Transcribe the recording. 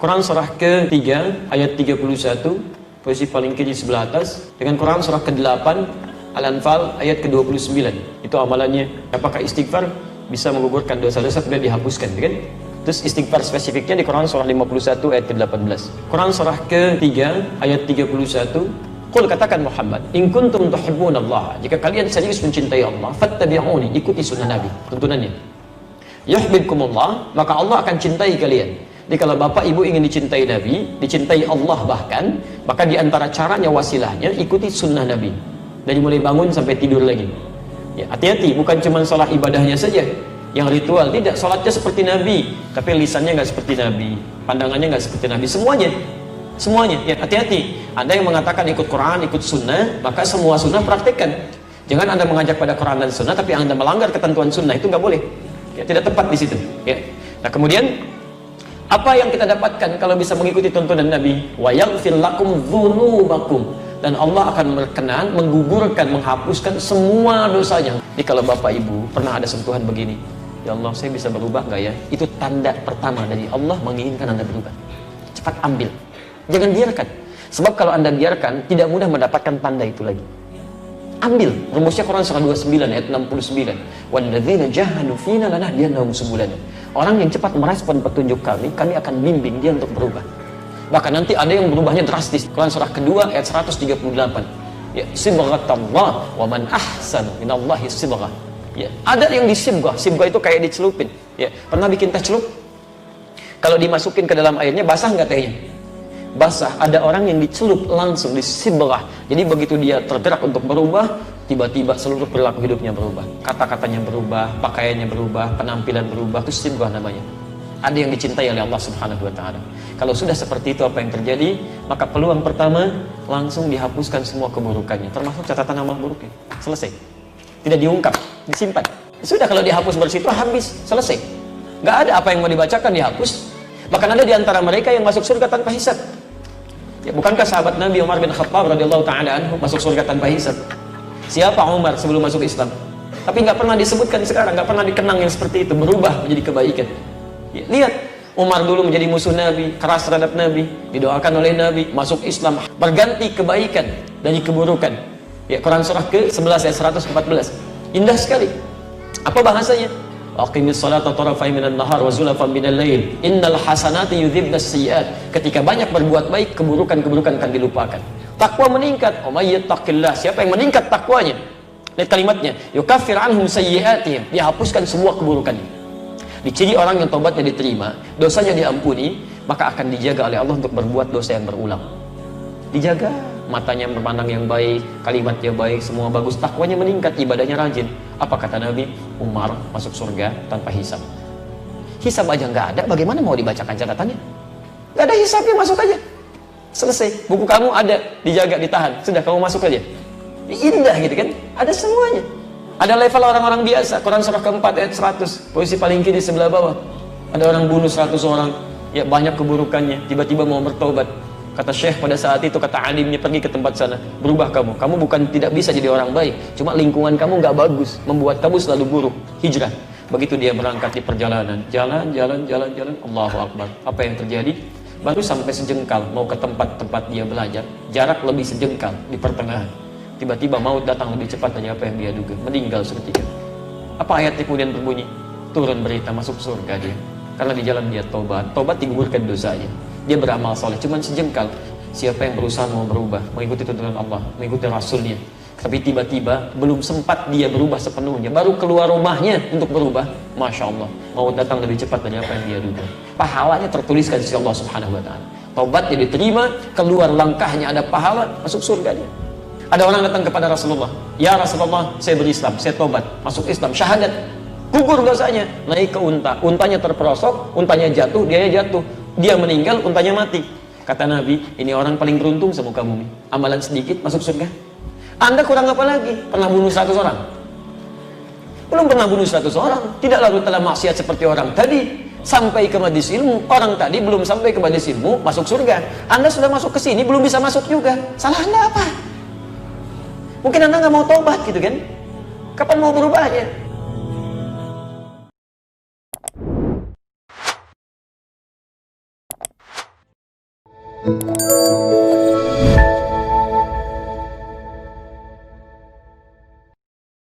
Quran surah ke-3 ayat 31, posisi paling kiri sebelah atas, dengan Quran surah ke-8 Al-Anfal ayat ke-29. Itu amalannya. Apakah istighfar bisa menggugurkan dosa-dosa kemudian dihapuskan, kan? Terus istighfar spesifiknya di Quran surah 51 ayat ke-18. Quran surah ke-3 ayat 31, Qul, katakan Muhammad, in kuntum tuhibbunallah, jika kalian serius mencintai Allah, fattabi'uni, ikuti sunnah Nabi, tuntunannya. Yuhibbukumullah, maka Allah akan cintai kalian. Jadi kalau bapak ibu ingin dicintai Nabi, dicintai Allah bahkan, maka diantara caranya, wasilahnya, ikuti sunnah Nabi. Dari mulai bangun sampai tidur lagi. Ya, hati-hati, bukan cuma sholat ibadahnya saja yang ritual, tidak, sholatnya seperti Nabi, tapi lisannya nggak seperti Nabi, pandangannya nggak seperti Nabi, semuanya, ya, hati-hati. Anda yang mengatakan ikut Quran, ikut sunnah, maka semua sunnah praktekkan. Jangan Anda mengajak pada Quran dan sunnah, tapi Anda melanggar ketentuan sunnah, itu nggak boleh. Ya, tidak tepat di situ. Ya. Nah, kemudian apa yang kita dapatkan kalau bisa mengikuti tuntunan Nabi? Wa yaghfir lakum dzunubakum, dan Allah akan berkenan menggugurkan, menghapuskan semua dosanya. Jadi kalau bapak ibu pernah ada sentuhan begini, ya Allah, saya bisa berubah nggak ya? Itu tanda pertama dari Allah menginginkan Anda berubah. Cepat ambil, jangan biarkan. Sebab kalau Anda biarkan, tidak mudah mendapatkan tanda itu lagi. Ambil. Rumusnya Quran surah 29 ayat 69. Walladzina jahadu fina lanahdiyannahum subulana. Orang yang cepat merespon petunjuk kami akan bimbing dia untuk berubah. Bahkan nanti ada yang berubahnya drastis. Quran surah kedua ayat 138. Ya, sibghatallah wa man ahsanu minallahi sibghah. Ya, ada yang disibghah. Sibghah itu kayak dicelupin. Ya, pernah bikin teh celup? Kalau dimasukin ke dalam airnya, basah nggak tehnya? Basah. Ada orang yang dicelup langsung, disibghah. Jadi begitu dia tergerak untuk berubah, tiba-tiba seluruh perilaku hidupnya berubah, kata-katanya berubah, pakaiannya berubah, penampilan berubah. Itu sibghah namanya. Ada yang dicintai oleh Allah Subhanahu wa Ta'ala. Kalau sudah seperti itu, apa yang terjadi? Maka peluang pertama, langsung dihapuskan semua keburukannya, termasuk catatan amal buruknya. Selesai. Tidak diungkap, disimpan. Sudah, kalau dihapus bersih itu habis, selesai. Nggak ada apa yang mau dibacakan, dihapus. Bahkan ada di antara mereka yang masuk surga tanpa hisab. Ya, bukankah sahabat Nabi Umar bin Khattab radhiyallahu ta'ala anhu masuk surga tanpa hisab? Siapa Umar sebelum masuk Islam? Tapi nggak pernah disebutkan sekarang, nggak pernah dikenang yang seperti itu, berubah menjadi kebaikan. Ya, lihat, Umar dulu menjadi musuh Nabi, keras terhadap Nabi, didoakan oleh Nabi, masuk Islam, berganti kebaikan dari keburukan. Ya, Quran surah ke-11 ayat 114. Indah sekali. Apa bahasanya? Aqimis salata tarafai minan nahar wa zulafan minal lail innal hasanati yudhibnas sayyi'at. Ketika banyak berbuat baik, keburukan-keburukan akan dilupakan. Takwa meningkat. Oh, may yattaqillah, siapa yang meningkat takwanya? Lihat kalimatnya, yukaffir anhum sayyi'atihim, dihapuskan semua keburukannya. Diciri orang yang tobatnya diterima, dosanya diampuni, maka akan dijaga oleh Allah untuk berbuat dosa yang berulang. Dijaga, matanya berpandang yang baik, kalimatnya baik, semua bagus, takwanya meningkat, ibadahnya rajin. Apa kata Nabi? Umar masuk surga tanpa hisab. Hisab aja nggak ada, bagaimana mau dibacakan catatannya? Nggak ada hisabnya, masuk aja. Selesai, buku kamu ada, dijaga, ditahan. Sudah, kamu masuk aja. Indah gitu kan? Ada semuanya. Ada level orang-orang biasa. Quran surah keempat ayat 100, posisi paling kiri sebelah bawah. Ada orang bunuh 100 orang, ya banyak keburukannya, tiba-tiba mau bertobat. Kata Syekh pada saat itu, kata alimnya, pergi ke tempat sana, berubah kamu. Kamu bukan tidak bisa jadi orang baik, cuma lingkungan kamu nggak bagus, membuat kamu selalu buruk. Hijrah. Begitu dia berangkat di perjalanan, jalan, Allahu Akbar. Apa yang terjadi? Baru sampai sejengkal, mau ke tempat-tempat dia belajar, jarak lebih sejengkal di pertengahan. Tiba-tiba maut datang lebih cepat dari apa yang dia duga, meninggal seketika. Apa ayatnya kemudian berbunyi? Turun berita, masuk surga dia. Karena di jalan dia tobat digugurkan dosanya. Dia beramal soleh, cuman sejengkal. Siapa yang berusaha mau berubah, mengikuti tuntunan Allah, mengikuti Rasulnya, tapi tiba-tiba belum sempat dia berubah sepenuhnya, baru keluar rumahnya untuk berubah, Masya Allah, mau datang lebih cepat dari apa yang dia duga. Pahalanya tertuliskan di sisi Allah Subhanahu wa Ta'ala. Taubatnya diterima, keluar langkahnya ada pahala, masuk surga dia. Ada orang datang kepada Rasulullah, ya Rasulullah, saya berislam, saya tobat, masuk Islam, syahadat, gugur dosanya, naik ke unta, untanya terperosok, untanya jatuh, dia jatuh. Dia meninggal, untanya mati. Kata Nabi, ini orang paling beruntung semuka bumi. Amalan sedikit, masuk surga. Anda kurang apa lagi? Pernah bunuh 100 orang? Belum pernah bunuh 100 orang. Tidak lalu telah maksiat seperti orang tadi. Sampai ke majelis ilmu. Orang tadi belum sampai ke majelis ilmu, masuk surga. Anda sudah masuk ke sini, belum bisa masuk juga. Salah Anda apa? Mungkin Anda nggak mau tobat gitu kan? Kapan mau berubahnya? Wabarakatuh.